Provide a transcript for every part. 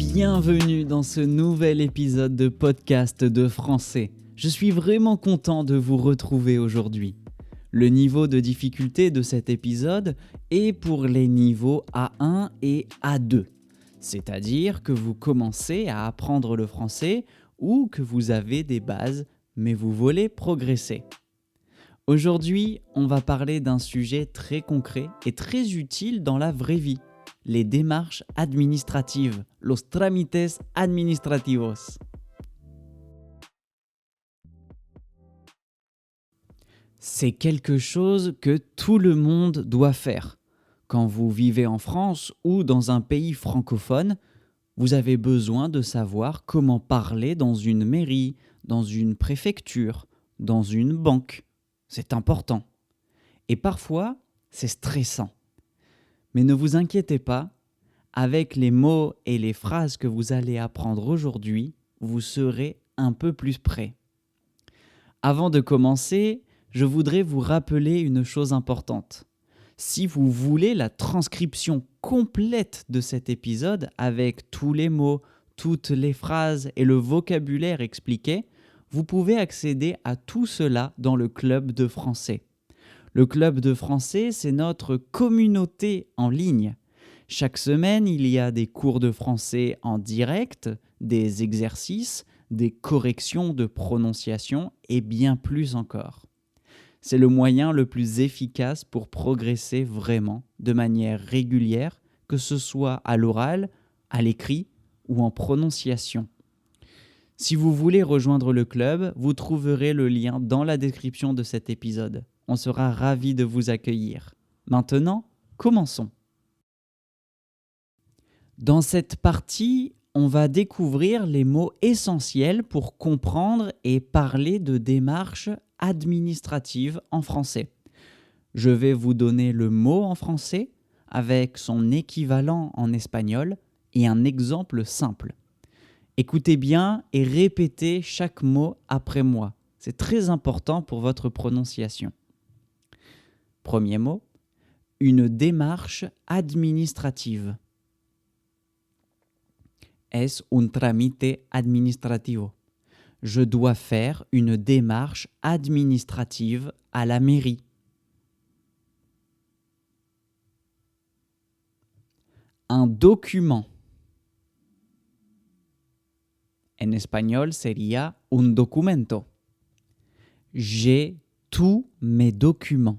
Bienvenue dans ce nouvel épisode de podcast de français. Je suis vraiment content de vous retrouver aujourd'hui. Le niveau de difficulté de cet épisode est pour les niveaux A1 et A2. C'est-à-dire que vous commencez à apprendre le français ou que vous avez des bases, mais vous voulez progresser. Aujourd'hui, on va parler d'un sujet très concret et très utile dans la vraie vie. Les démarches administratives, los trámites administrativos. C'est quelque chose que tout le monde doit faire. Quand vous vivez en France ou dans un pays francophone, vous avez besoin de savoir comment parler dans une mairie, dans une préfecture, dans une banque. C'est important. Et parfois, c'est stressant. Mais ne vous inquiétez pas, avec les mots et les phrases que vous allez apprendre aujourd'hui, vous serez un peu plus prêt. Avant de commencer, je voudrais vous rappeler une chose importante. Si vous voulez la transcription complète de cet épisode avec tous les mots, toutes les phrases et le vocabulaire expliqué, vous pouvez accéder à tout cela dans le club de français. Le club de français, c'est notre communauté en ligne. Chaque semaine, il y a des cours de français en direct, des exercices, des corrections de prononciation et bien plus encore. C'est le moyen le plus efficace pour progresser vraiment de manière régulière, que ce soit à l'oral, à l'écrit ou en prononciation. Si vous voulez rejoindre le club, vous trouverez le lien dans la description de cet épisode. On sera ravis de vous accueillir. Maintenant, commençons. Dans cette partie, on va découvrir les mots essentiels pour comprendre et parler de démarches administratives en français. Je vais vous donner le mot en français avec son équivalent en espagnol et un exemple simple. Écoutez bien et répétez chaque mot après moi. C'est très important pour votre prononciation. Premier mot, une démarche administrative. Es un trámite administrativo. Je dois faire une démarche administrative à la mairie. Un document. En espagnol sería un documento. J'ai tous mes documents.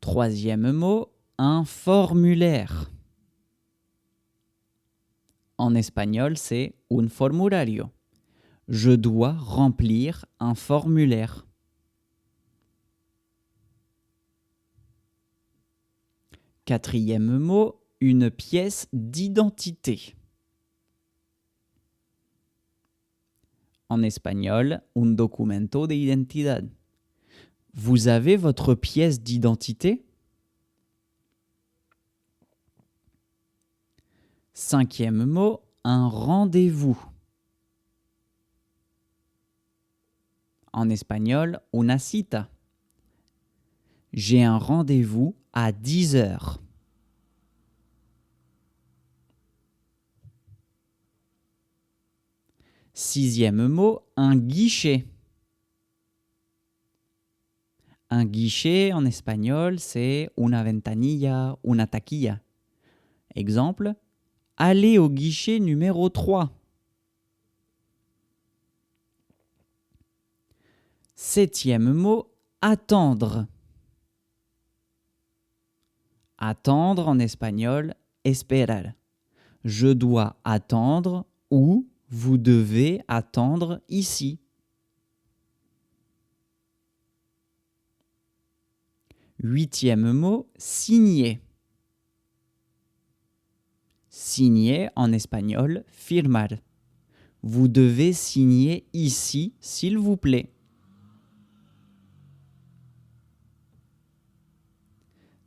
Troisième mot, un formulaire. En espagnol, c'est un formulario. Je dois remplir un formulaire. Quatrième mot, une pièce d'identité. En espagnol, un documento de identidad. Vous avez votre pièce d'identité? Cinquième mot, un rendez-vous. En espagnol, una cita. J'ai un rendez-vous à 10 heures. Sixième mot, un guichet. Un guichet en espagnol, c'est una ventanilla, una taquilla. Exemple, allez au guichet numéro 3. Septième mot, attendre. Attendre en espagnol, esperar. Je dois attendre ou vous devez attendre ici. Huitième mot, signer. Signer en espagnol, firmar. Vous devez signer ici, s'il vous plaît.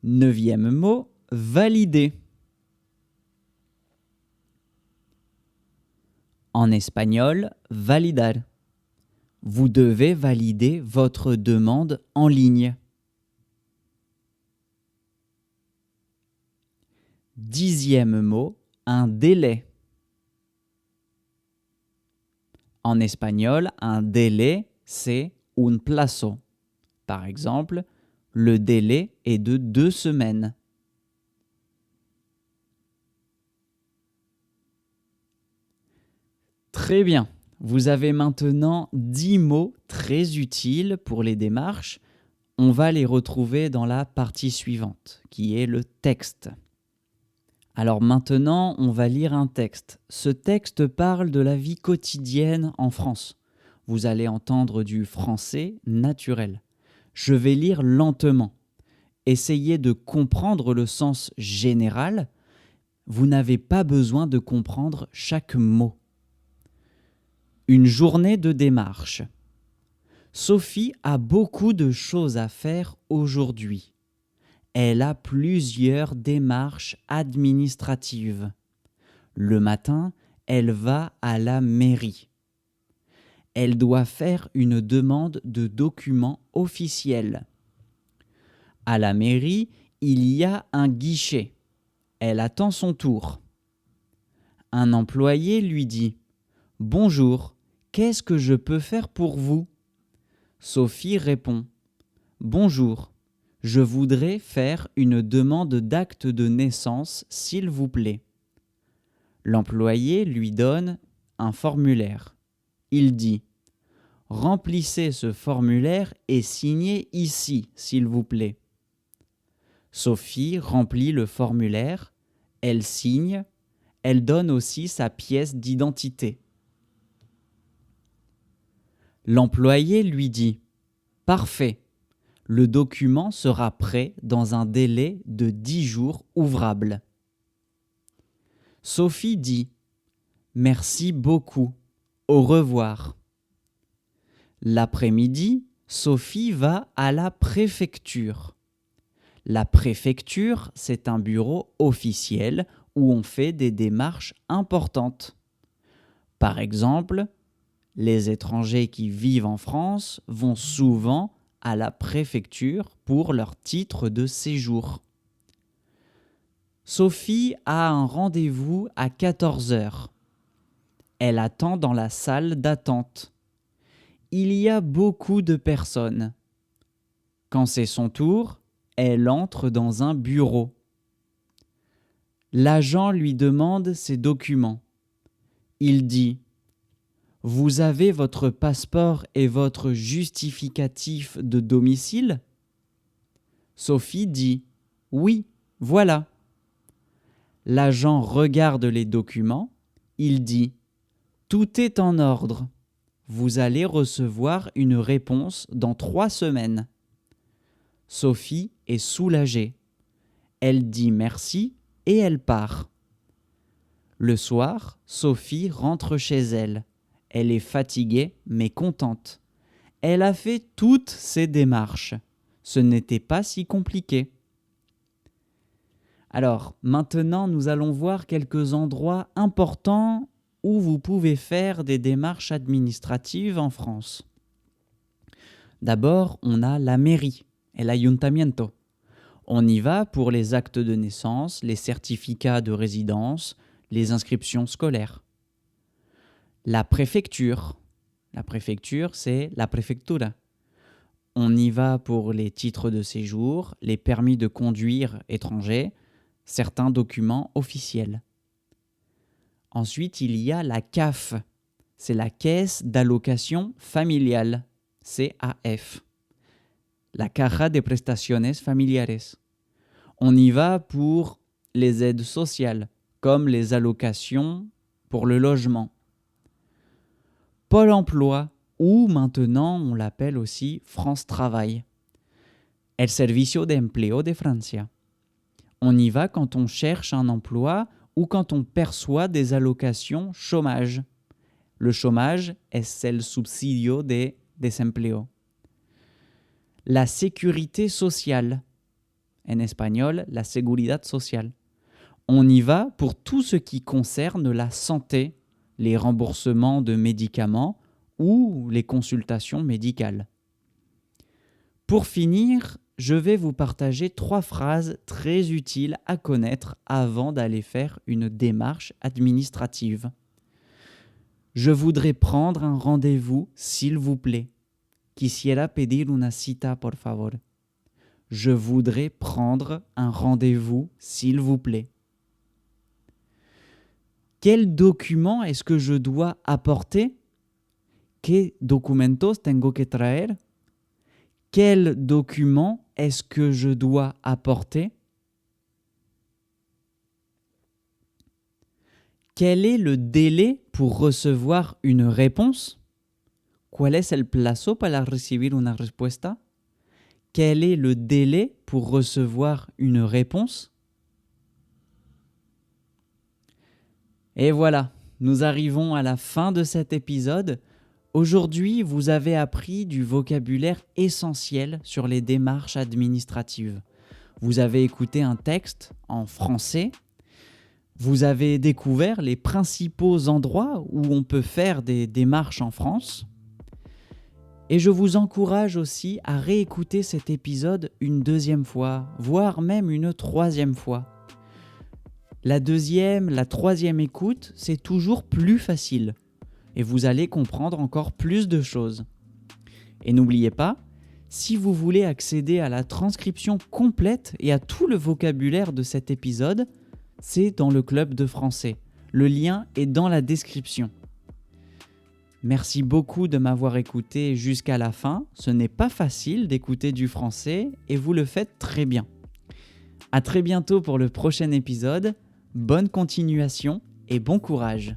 Neuvième mot, valider. En espagnol, validar. Vous devez valider votre demande en ligne. 10e mot, un délai. En espagnol, un délai, c'est un plazo. Par exemple, le délai est de 2 semaines. Très bien. Vous avez maintenant 10 mots très utiles pour les démarches. On va les retrouver dans la partie suivante, qui est le texte. Alors maintenant, on va lire un texte. Ce texte parle de la vie quotidienne en France. Vous allez entendre du français naturel. Je vais lire lentement. Essayez de comprendre le sens général. Vous n'avez pas besoin de comprendre chaque mot. Une journée de démarche. Sophie a beaucoup de choses à faire aujourd'hui. Elle a plusieurs démarches administratives. Le matin, elle va à la mairie. Elle doit faire une demande de documents officiels. À la mairie, il y a un guichet. Elle attend son tour. Un employé lui dit « Bonjour, qu'est-ce que je peux faire pour vous ?» Sophie répond « Bonjour, je voudrais faire une demande d'acte de naissance, s'il vous plaît. » L'employé lui donne un formulaire. Il dit « Remplissez ce formulaire et signez ici, s'il vous plaît. » Sophie remplit le formulaire, elle signe, elle donne aussi sa pièce d'identité. L'employé lui dit « Parfait, le document sera prêt dans un délai de 10 jours ouvrables. » Sophie dit « Merci beaucoup, au revoir. » L'après-midi, Sophie va à la préfecture. La préfecture, c'est un bureau officiel où on fait des démarches importantes. Par exemple, les étrangers qui vivent en France vont souvent à la préfecture pour leur titre de séjour. Sophie a un rendez-vous à 14 heures. Elle attend dans la salle d'attente. Il y a beaucoup de personnes. Quand c'est son tour, elle entre dans un bureau. L'agent lui demande ses documents. Il dit « Vous avez votre passeport et votre justificatif de domicile ?» Sophie dit « Oui, voilà. » L'agent regarde les documents. Il dit « Tout est en ordre. Vous allez recevoir une réponse dans 3 semaines. » Sophie est soulagée. Elle dit merci et elle part. Le soir, Sophie rentre chez elle. Elle est fatiguée mais contente. Elle a fait toutes ses démarches. Ce n'était pas si compliqué. Alors, maintenant, nous allons voir quelques endroits importants où vous pouvez faire des démarches administratives en France. D'abord, on a la mairie, el ayuntamiento. On y va pour les actes de naissance, les certificats de résidence, les inscriptions scolaires. La préfecture. La préfecture, c'est la prefectura. On y va pour les titres de séjour, les permis de conduire étrangers, certains documents officiels. Ensuite, il y a la CAF. C'est la Caisse d'allocation familiale, CAF. La Caja de Prestaciones Familiares. On y va pour les aides sociales, comme les allocations pour le logement. Pôle emploi, ou maintenant on l'appelle aussi France Travail. El Servicio de Empleo de Francia. On y va quand on cherche un emploi ou quand on perçoit des allocations chômage. Le chômage es el subsidio de desempleo. La sécurité sociale. En espagnol, la seguridad social. On y va pour tout ce qui concerne la santé, les remboursements de médicaments ou les consultations médicales. Pour finir, je vais vous partager 3 phrases très utiles à connaître avant d'aller faire une démarche administrative. Je voudrais prendre un rendez-vous, s'il vous plaît. Quisiera pedir una cita, por favor. Je voudrais prendre un rendez-vous, s'il vous plaît. Quel document est-ce que je dois apporter? ¿Qué documentos tengo que traer? Quel document est-ce que je dois apporter? Quel est le délai pour recevoir une réponse? ¿Cuál es el plazo para recibir una respuesta? Quel est le délai pour recevoir une réponse? Et voilà, nous arrivons à la fin de cet épisode. Aujourd'hui, vous avez appris du vocabulaire essentiel sur les démarches administratives. Vous avez écouté un texte en français. Vous avez découvert les principaux endroits où on peut faire des démarches en France. Et je vous encourage aussi à réécouter cet épisode une 2e fois, voire même une 3e fois. La 2e, la 3e écoute, c'est toujours plus facile. Et vous allez comprendre encore plus de choses. Et n'oubliez pas, si vous voulez accéder à la transcription complète et à tout le vocabulaire de cet épisode, c'est dans le club de français. Le lien est dans la description. Merci beaucoup de m'avoir écouté jusqu'à la fin. Ce n'est pas facile d'écouter du français et vous le faites très bien. À très bientôt pour le prochain épisode. Bonne continuation et bon courage.